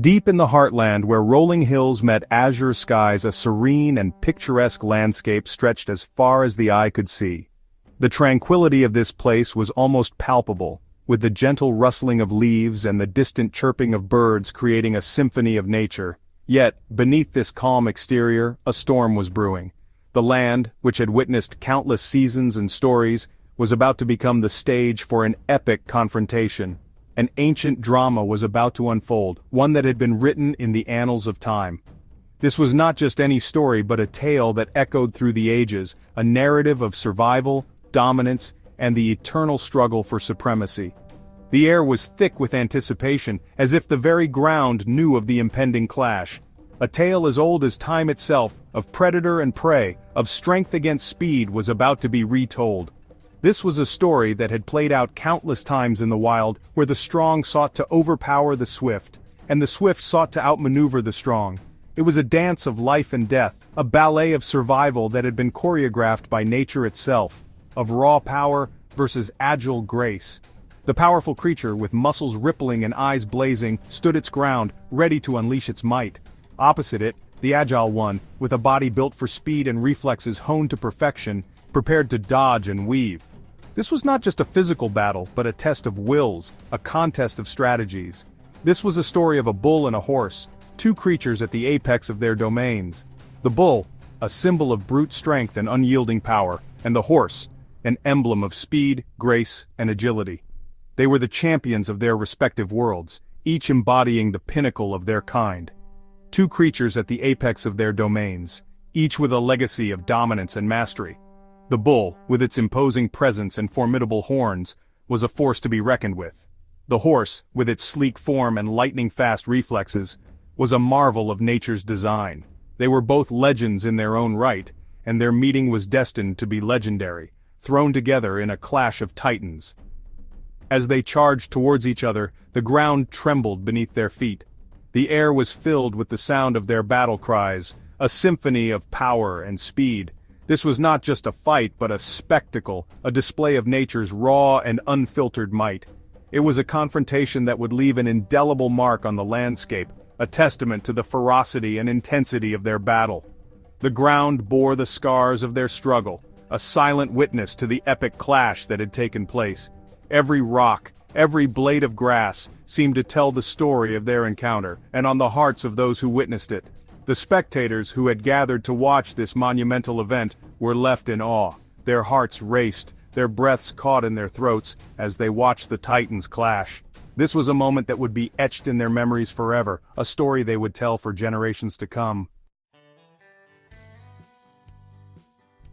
Deep in the heartland where rolling hills met azure skies, a serene and picturesque landscape stretched as far as the eye could see. The tranquility of this place was almost palpable, with the gentle rustling of leaves and the distant chirping of birds creating a symphony of nature. Yet, beneath this calm exterior, a storm was brewing. The land, which had witnessed countless seasons and stories, was about to become the stage for an epic confrontation. An ancient drama was about to unfold, one that had been written in the annals of time. This was not just any story but a tale that echoed through the ages, a narrative of survival, dominance, and the eternal struggle for supremacy. The air was thick with anticipation, as if the very ground knew of the impending clash. A tale as old as time itself, of predator and prey, of strength against speed, was about to be retold. This was a story that had played out countless times in the wild, where the strong sought to overpower the swift, and the swift sought to outmaneuver the strong. It was a dance of life and death, a ballet of survival that had been choreographed by nature itself, of raw power versus agile grace. The powerful creature, with muscles rippling and eyes blazing, stood its ground, ready to unleash its might. Opposite it, the agile one, with a body built for speed and reflexes honed to perfection, prepared to dodge and weave. This was not just a physical battle, but a test of wills, a contest of strategies. This was a story of a bull and a horse, two creatures at the apex of their domains. The bull, a symbol of brute strength and unyielding power, and the horse, an emblem of speed, grace, and agility. They were the champions of their respective worlds, each embodying the pinnacle of their kind. Two creatures at the apex of their domains, each with a legacy of dominance and mastery. The bull, with its imposing presence and formidable horns, was a force to be reckoned with. The horse, with its sleek form and lightning-fast reflexes, was a marvel of nature's design. They were both legends in their own right, and their meeting was destined to be legendary, thrown together in a clash of titans. As they charged towards each other, the ground trembled beneath their feet. The air was filled with the sound of their battle cries, a symphony of power and speed. This was not just a fight but a spectacle, a display of nature's raw and unfiltered might. It was a confrontation that would leave an indelible mark on the landscape, a testament to the ferocity and intensity of their battle. The ground bore the scars of their struggle, a silent witness to the epic clash that had taken place. Every rock, every blade of grass, seemed to tell the story of their encounter, and on the hearts of those who witnessed it. The spectators who had gathered to watch this monumental event were left in awe. Their hearts raced, their breaths caught in their throats as they watched the titans clash. This was a moment that would be etched in their memories forever, a story they would tell for generations to come.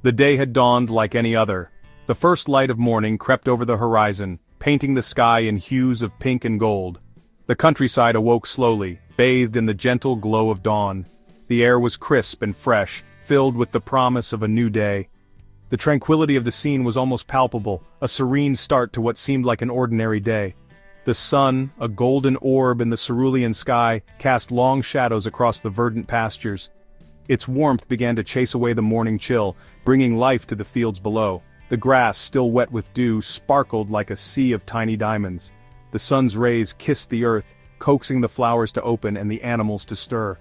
The day had dawned like any other. The first light of morning crept over the horizon, painting the sky in hues of pink and gold. The countryside awoke slowly, bathed in the gentle glow of dawn. The air was crisp and fresh, filled with the promise of a new day. The tranquility of the scene was almost palpable, a serene start to what seemed like an ordinary day. The sun, a golden orb in the cerulean sky, cast long shadows across the verdant pastures. Its warmth began to chase away the morning chill, bringing life to the fields below. The grass, still wet with dew, sparkled like a sea of tiny diamonds. The sun's rays kissed the earth, coaxing the flowers to open and the animals to stir.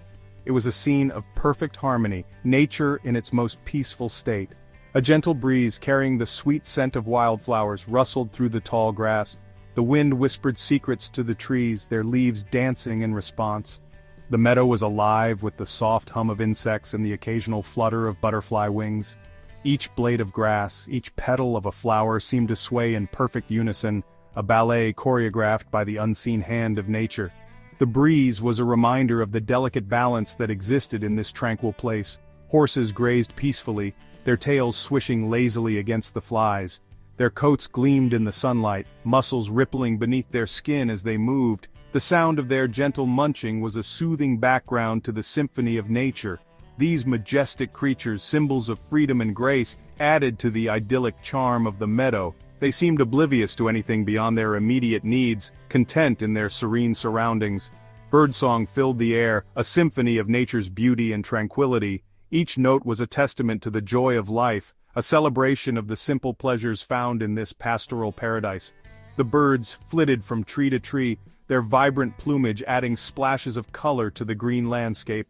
It was a scene of perfect harmony, nature in its most peaceful state. A gentle breeze carrying the sweet scent of wildflowers rustled through the tall grass. The wind whispered secrets to the trees, their leaves dancing in response. The meadow was alive with the soft hum of insects and the occasional flutter of butterfly wings. Each blade of grass, each petal of a flower seemed to sway in perfect unison, a ballet choreographed by the unseen hand of nature. The breeze was a reminder of the delicate balance that existed in this tranquil place. Horses grazed peacefully, their tails swishing lazily against the flies. Their coats gleamed in the sunlight, muscles rippling beneath their skin as they moved. The sound of their gentle munching was a soothing background to the symphony of nature. These majestic creatures, symbols of freedom and grace, added to the idyllic charm of the meadow. They seemed oblivious to anything beyond their immediate needs, content in their serene surroundings. Birdsong filled the air, a symphony of nature's beauty and tranquility. Each note was a testament to the joy of life, a celebration of the simple pleasures found in this pastoral paradise. The birds flitted from tree to tree, their vibrant plumage adding splashes of color to the green landscape.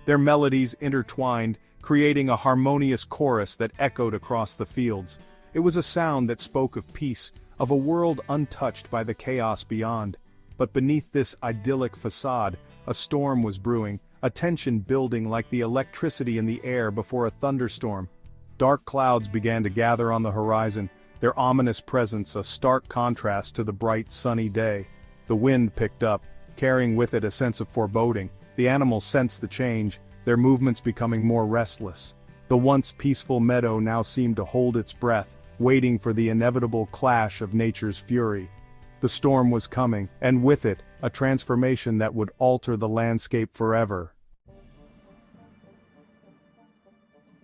Their melodies intertwined, creating a harmonious chorus that echoed across the fields. It was a sound that spoke of peace, of a world untouched by the chaos beyond. But beneath this idyllic facade, a storm was brewing, a tension building like the electricity in the air before a thunderstorm. Dark clouds began to gather on the horizon, their ominous presence a stark contrast to the bright sunny day. The wind picked up, carrying with it a sense of foreboding. The animals sensed the change, their movements becoming more restless. The once peaceful meadow now seemed to hold its breath, waiting for the inevitable clash of nature's fury. The storm was coming, and with it, a transformation that would alter the landscape forever.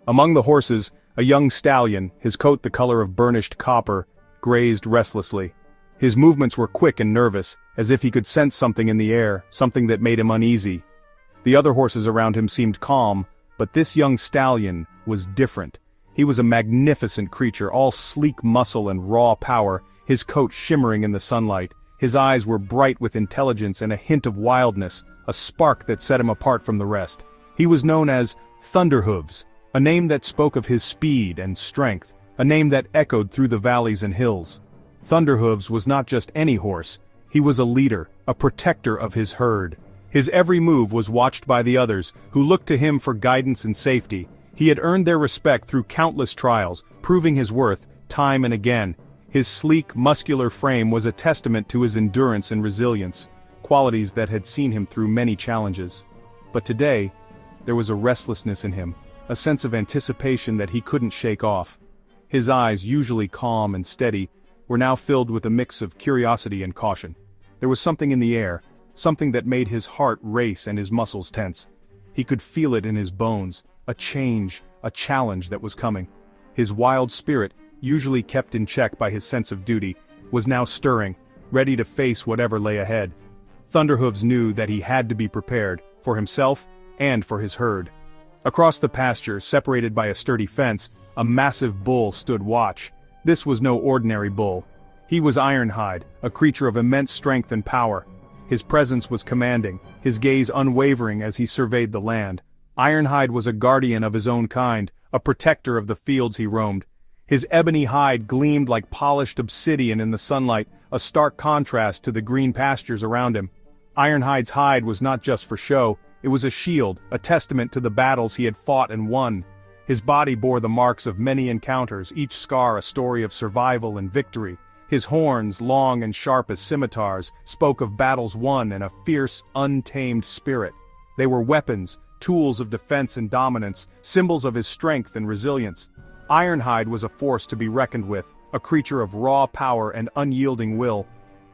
Among the horses, a young stallion, his coat the color of burnished copper, grazed restlessly. His movements were quick and nervous, as if he could sense something in the air, something that made him uneasy. The other horses around him seemed calm, but this young stallion was different. He was a magnificent creature, all sleek muscle and raw power, his coat shimmering in the sunlight. His eyes were bright with intelligence and a hint of wildness, a spark that set him apart from the rest. He was known as Thunderhooves, a name that spoke of his speed and strength, a name that echoed through the valleys and hills. Thunderhooves was not just any horse, he was a leader, a protector of his herd. His every move was watched by the others, who looked to him for guidance and safety. He had earned their respect through countless trials, proving his worth, time and again. His sleek, muscular frame was a testament to his endurance and resilience, qualities that had seen him through many challenges. But today, there was a restlessness in him, a sense of anticipation that he couldn't shake off. His eyes, usually calm and steady, were now filled with a mix of curiosity and caution. There was something in the air, something that made his heart race and his muscles tense. He could feel it in his bones, a change, a challenge that was coming. His wild spirit, usually kept in check by his sense of duty, was now stirring, ready to face whatever lay ahead. Thunderhooves knew that he had to be prepared, for himself and for his herd. Across the pasture, separated by a sturdy fence, a massive bull stood watch. This was no ordinary bull. He was Ironhide, a creature of immense strength and power. His presence was commanding, his gaze unwavering as he surveyed the land. Ironhide was a guardian of his own kind, a protector of the fields he roamed. His ebony hide gleamed like polished obsidian in the sunlight, a stark contrast to the green pastures around him. Ironhide's hide was not just for show, it was a shield, a testament to the battles he had fought and won. His body bore the marks of many encounters, each scar a story of survival and victory. His horns, long and sharp as scimitars, spoke of battles won and a fierce, untamed spirit. They were weapons, tools of defense and dominance, symbols of his strength and resilience. Ironhide was a force to be reckoned with, a creature of raw power and unyielding will.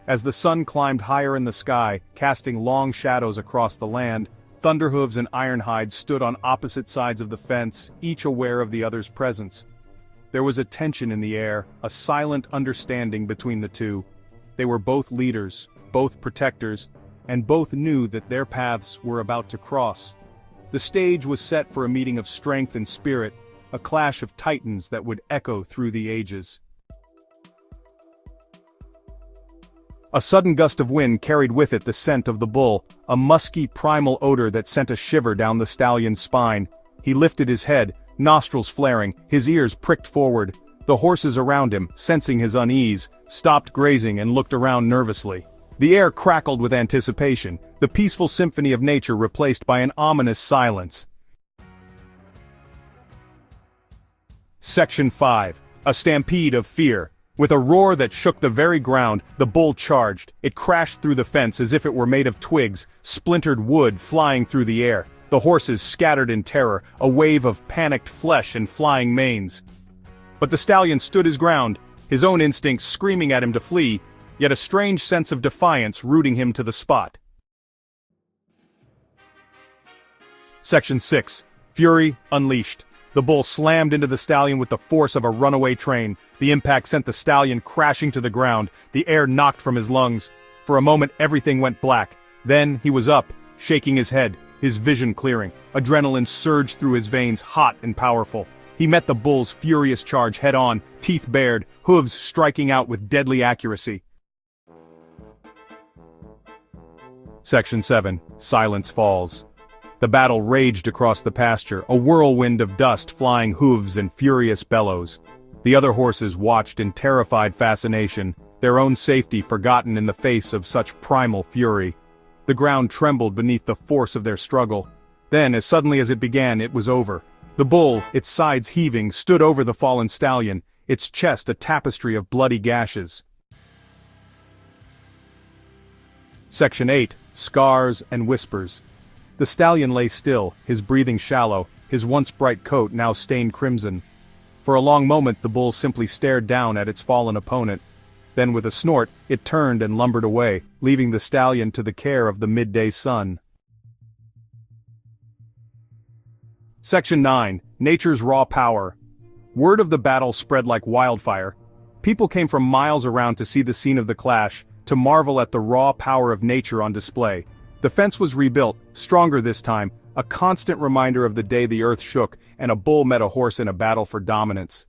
As the sun climbed higher in the sky, casting long shadows across the land, Thunderhooves and Ironhide stood on opposite sides of the fence, each aware of the other's presence. There was a tension in the air, a silent understanding between the two. They were both leaders, both protectors, and both knew that their paths were about to cross. The stage was set for a meeting of strength and spirit, a clash of titans that would echo through the ages. A sudden gust of wind carried with it the scent of the bull, a musky primal odor that sent a shiver down the stallion's spine. He lifted his head, nostrils flaring, his ears pricked forward. The horses around him, sensing his unease, stopped grazing and looked around nervously. The air crackled with anticipation, the peaceful symphony of nature replaced by an ominous silence. Section 5. A Stampede of Fear. With a roar that shook the very ground, the bull charged. It crashed through the fence as if it were made of twigs, splintered wood flying through the air. The horses scattered in terror, a wave of panicked flesh and flying manes. But the stallion stood his ground, his own instincts screaming at him to flee, yet a strange sense of defiance rooting him to the spot. Section 6. Fury Unleashed. The bull slammed into the stallion with the force of a runaway train. The impact sent the stallion crashing to the ground, the air knocked from his lungs. For a moment everything went black. Then he was up, shaking his head, his vision clearing. Adrenaline surged through his veins, hot and powerful. He met the bull's furious charge head-on, teeth bared, hooves striking out with deadly accuracy. Section 7. Silence falls. The battle raged across the pasture, a whirlwind of dust, flying hooves and furious bellows. The other horses watched in terrified fascination, their own safety forgotten in the face of such primal fury. The ground trembled beneath the force of their struggle. Then, as suddenly as it began, it was over. The bull, its sides heaving, stood over the fallen stallion, its chest a tapestry of bloody gashes. Section 8. Scars and Whispers. The stallion lay still, his breathing shallow, his once bright coat now stained crimson. For a long moment the bull simply stared down at its fallen opponent. Then with a snort, it turned and lumbered away, leaving the stallion to the care of the midday sun. Section 9. Nature's Raw Power. Word of the battle spread like wildfire. People came from miles around to see the scene of the clash, to marvel at the raw power of nature on display. The fence was rebuilt, stronger this time, a constant reminder of the day the earth shook and a bull met a horse in a battle for dominance.